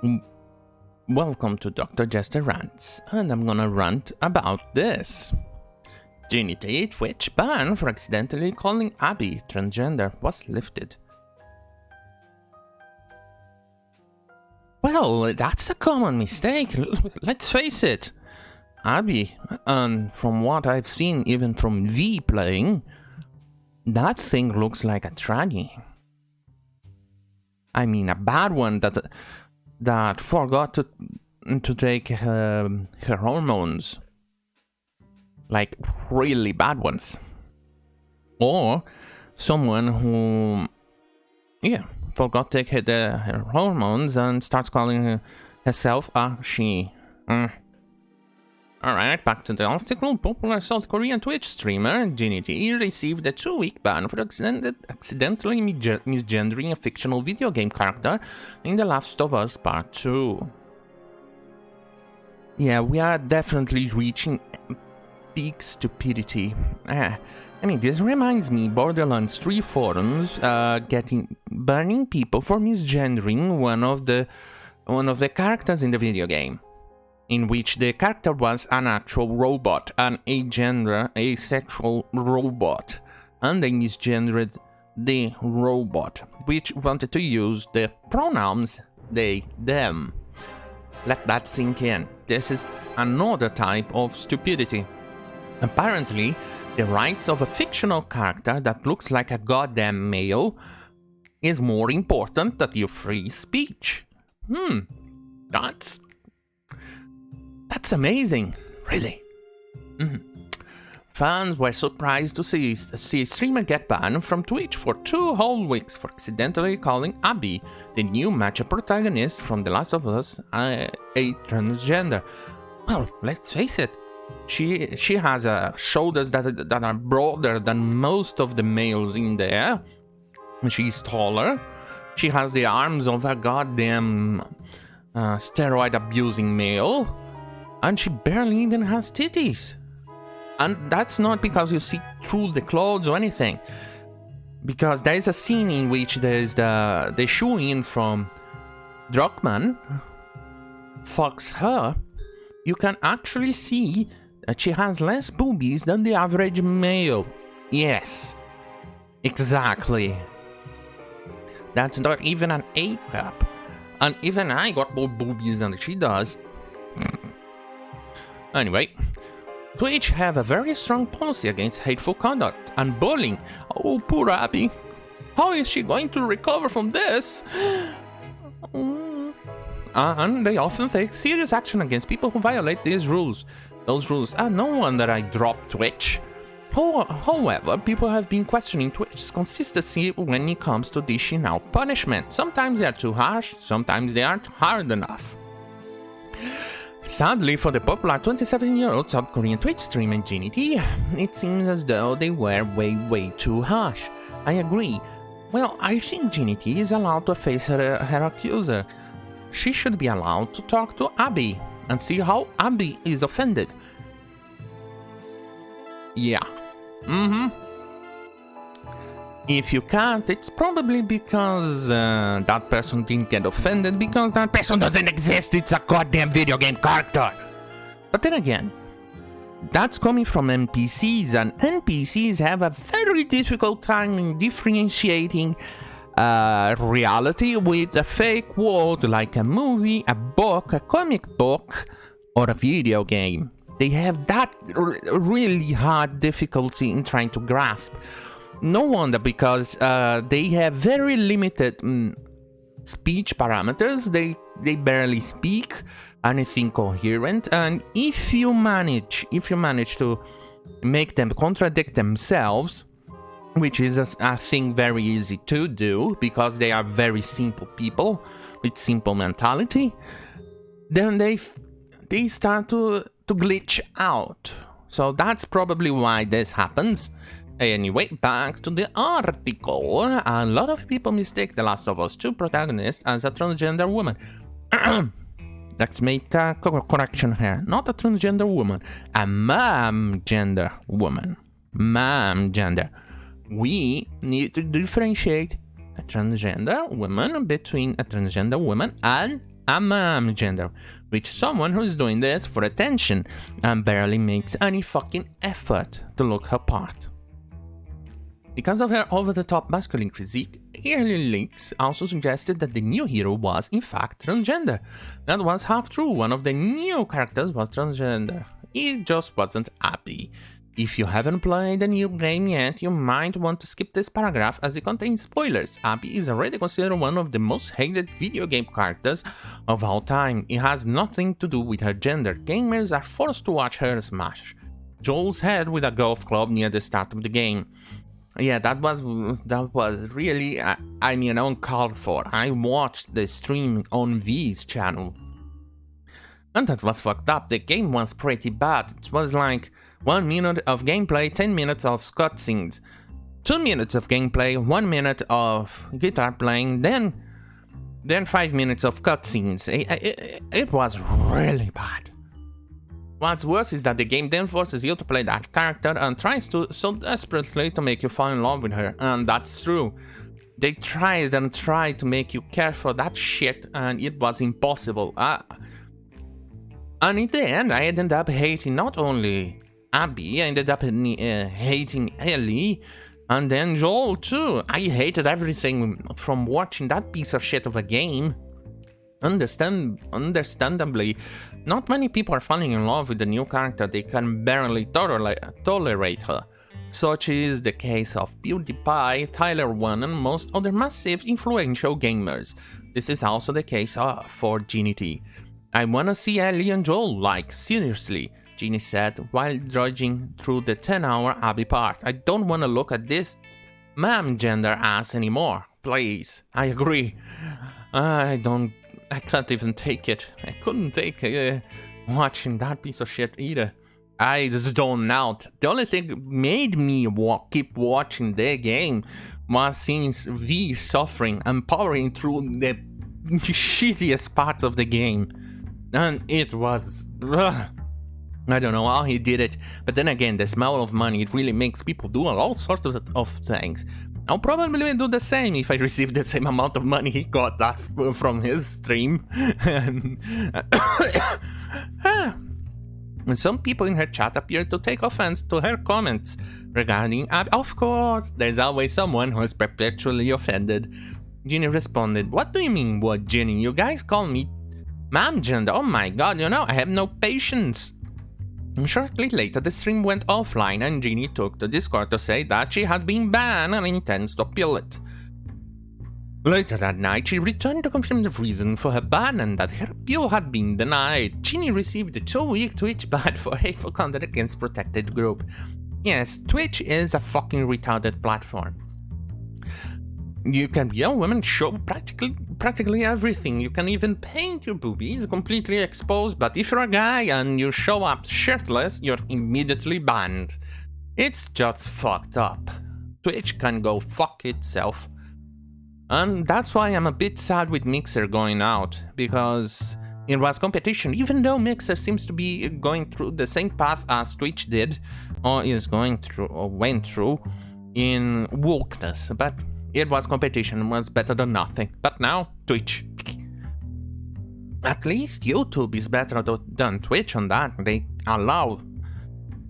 Mm, Welcome to Dr. Jester Rants, and I'm gonna rant about this. Unity Twitch ban for accidentally calling Abby transgender was lifted. Well, that's a common mistake, let's face it. Abby, and from what I've seen even from V playing, that thing looks like a tranny. I mean, a bad one that forgot to take her hormones. Like, really bad ones. Or someone who, forgot to take her hormones and starts calling herself a she. Alright, back to the article. Popular South Korean Twitch streamer Unity received a 2-week ban for accidentally misgendering a fictional video game character in The Last of Us Part 2. Yeah, we are definitely reaching peak stupidity. I mean, this reminds me Borderlands 3 forums burning people for misgendering one of the characters in the video game, in which the character was an actual robot, an agender, asexual robot, and they misgendered the robot, which wanted to use the pronouns they, them. Let that sink in. This is another type of stupidity. Apparently, the rights of a fictional character that looks like a goddamn male is more important than your free speech. That's amazing, really. Fans were surprised to see a streamer get banned from Twitch for 2 whole weeks for accidentally calling Abby, the new matchup protagonist from The Last of Us, a transgender. Well, let's face it, she has shoulders that are broader than most of the males in there. She's taller. She has the arms of a goddamn steroid-abusing male. And she barely even has titties. And that's not because you see through the clothes or anything. Because there is a scene in which there is the shoe-in from Druckmann fucks her. You can actually see that she has less boobies than the average male. Yes, exactly. That's not even an A cup. And even I got more boobies than she does. Anyway, Twitch have a very strong policy against hateful conduct and bullying. Oh, poor Abby. How is she going to recover from this? And they often take serious action against people who violate these rules. Those rules are no wonder I dropped Twitch. However, people have been questioning Twitch's consistency when it comes to dishing out punishment. Sometimes they are too harsh, sometimes they aren't hard enough. Sadly, for the popular 27-year-old South Korean Twitch streamer Unity, it seems as though they were way too harsh. I agree. Well, I think Unity is allowed to face her accuser. She should be allowed to talk to Abby and see how Abby is offended. Yeah. If you can't, it's probably because that person didn't get offended because that person doesn't exist, it's a goddamn video game character. But then again, that's coming from NPCs, and NPCs have a very difficult time in differentiating reality with a fake world like a movie, a book, a comic book, or a video game. They have that really hard difficulty in trying to grasp. No wonder, because they have very limited speech parameters. They barely speak anything coherent, and if you manage to make them contradict themselves, which is a thing very easy to do because they are very simple people with simple mentality, then they start to glitch out. So that's probably why this happens. Anyway, back to the article. A lot of people mistake The Last of Us 2 protagonist as a transgender woman. Let's make a correction here. Not a transgender woman, a mom-gender woman. Mom-gender. We need to differentiate a transgender woman between a transgender woman and a mom gender, which someone who's doing this for attention and barely makes any fucking effort to look her part. Because of her over-the-top masculine physique, early leaks also suggested that the new hero was in fact transgender. That was half true, one of the new characters was transgender. It just wasn't Abby. If you haven't played the new game yet, you might want to skip this paragraph as it contains spoilers. Abby is already considered one of the most hated video game characters of all time. It has nothing to do with her gender. Gamers are forced to watch her smash Joel's head with a golf club near the start of the game. Yeah, that was really, uncalled for. I watched the stream on V's channel. And that was fucked up. The game was pretty bad. It was like 1 minute of gameplay, 10 minutes of cutscenes, 2 minutes of gameplay, 1 minute of guitar playing, then 5 minutes of cutscenes. It was really bad. What's worse is that the game then forces you to play that character and tries to so desperately to make you fall in love with her, and that's true. They tried to make you care for that shit, and it was impossible. And in the end, I ended up hating not only Abby, I ended up hating Ellie, and then Joel too. I hated everything from watching that piece of shit of a game. Understandably, not many people are falling in love with the new character. They can barely tolerate her. Such is the case of PewDiePie, Tyler One, and most other massive influential gamers. This is also the case for Ginny. I wanna see Ellie and Joel, like, seriously, Ginny said while drudging through the 10-hour Abby part. I don't wanna look at this ma'am gender ass anymore. Please. I agree. I can't even take it. I couldn't take watching that piece of shit either. I zoned out. The only thing made me keep watching the game was seeing V suffering and powering through the shittiest parts of the game. And it was... I don't know how he did it, but then again, the smell of money, it really makes people do all sorts of things. I'll probably do the same if I receive the same amount of money he got that from his stream. And some people in her chat appeared to take offense to her comments regarding Abby. Of course, there's always someone who's perpetually offended. Ginny responded, "What do you mean, what, Ginny? You guys call me ma'am gender? Oh my god, I have no patience." And shortly later, the stream went offline and Ginny took to Discord to say that she had been banned and intends to appeal it. Later that night, she returned to confirm the reason for her ban and that her appeal had been denied. Ginny received a 2-week Twitch ban for hateful content against protected group. Yes, Twitch is a fucking retarded platform. You can be a woman, show practically everything. You can even paint your boobies completely exposed, but if you're a guy and you show up shirtless, you're immediately banned. It's just fucked up. Twitch can go fuck itself. And that's why I'm a bit sad with Mixer going out, because it was competition, even though Mixer seems to be going through the same path as Twitch did, or is going through, or went through, in wokeness, but it was competition, it was better than nothing. But now, Twitch. At least YouTube is better than Twitch on that. They allow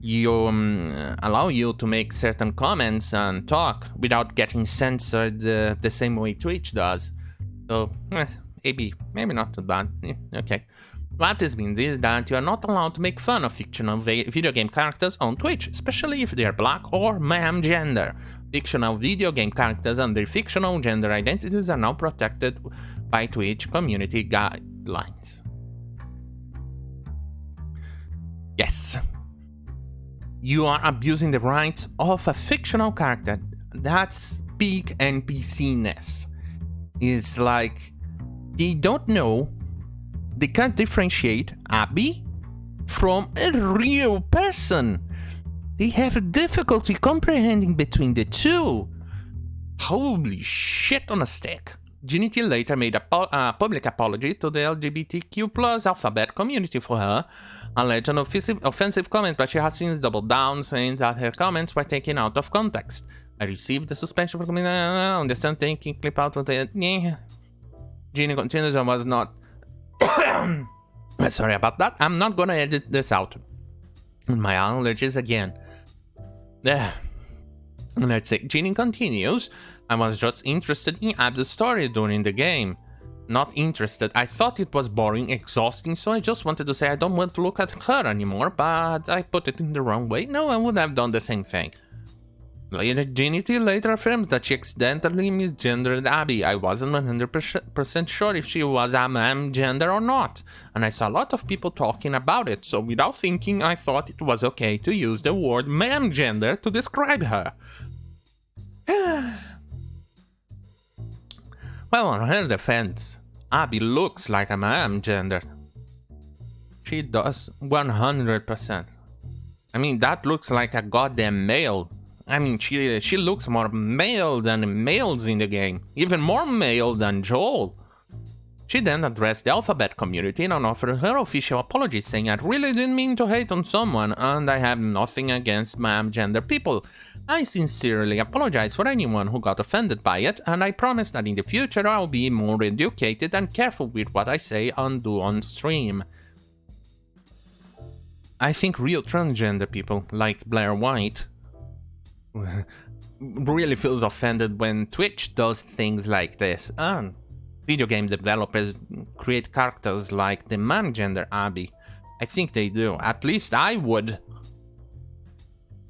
you to make certain comments and talk without getting censored the same way Twitch does. So, maybe not too bad. Okay. What this means is that you are not allowed to make fun of fictional video game characters on Twitch, especially if they are black or ma'am gender. Fictional video game characters and their fictional gender identities are now protected by Twitch community guidelines. Yes. You are abusing the rights of a fictional character. That's peak NPC-ness. It's like, they don't know, they can't differentiate Abby from a real person. They have difficulty comprehending between the two. Holy shit on a stick. Ginny later made a public apology to the LGBTQ+ alphabet community for her alleged offensive comment, but she has since doubled down, saying that her comments were taken out of context. I received the suspension from understand taking clip out of the... Ginny continues and was not Sorry about that. I'm not gonna edit this out. My allergies again. Let's say Ginny continues. I was just interested in Ab's story during the game. Not interested. I thought it was boring, exhausting, so I just wanted to say I don't want to look at her anymore, but I put it in the wrong way. No, I would have done the same thing. Ginny later affirms that she accidentally misgendered Abby. I wasn't 100% sure if she was a ma'am gender or not, and I saw a lot of people talking about it, so without thinking I thought it was okay to use the word ma'am gender to describe her. Well, on her defense, Abby looks like a ma'am gender. She does 100%. I mean, that looks like a goddamn male. I mean, she looks more male than males in the game. Even more male than Joel. She then addressed the alphabet community and offered her official apology, saying, I really didn't mean to hate on someone, and I have nothing against ma'am gender people. I sincerely apologize for anyone who got offended by it, and I promise that in the future I'll be more educated and careful with what I say and do on stream. I think real transgender people, like Blair White, really feels offended when Twitch does things like this, and video game developers create characters like the man-gender Abby. I think they do. At least I would.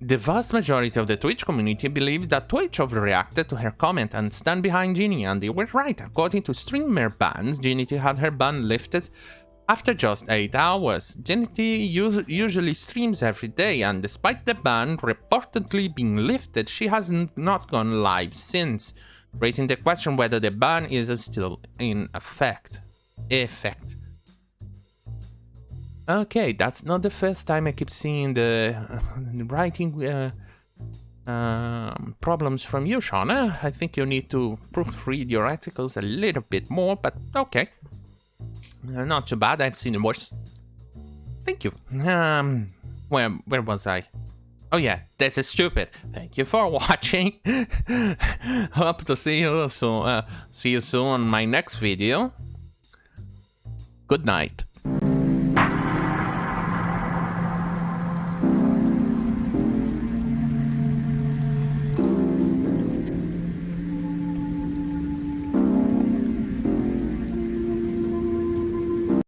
The vast majority of the Twitch community believes that Twitch overreacted to her comment and stand behind Ginny, and they were right. According to streamer bans, Ginny had her ban lifted after just 8 hours. Ginny usually streams every day, and despite the ban reportedly being lifted, she has not gone live since, raising the question whether the ban is still in effect. Okay, that's not the first time I keep seeing the writing problems from you, Shauna. I think you need to proofread your articles a little bit more, but okay. Not too bad, I've seen worse. Thank you. Where was I? Oh yeah, this is stupid. Thank you for watching. Hope to see you soon. See you soon on my next video. Good night.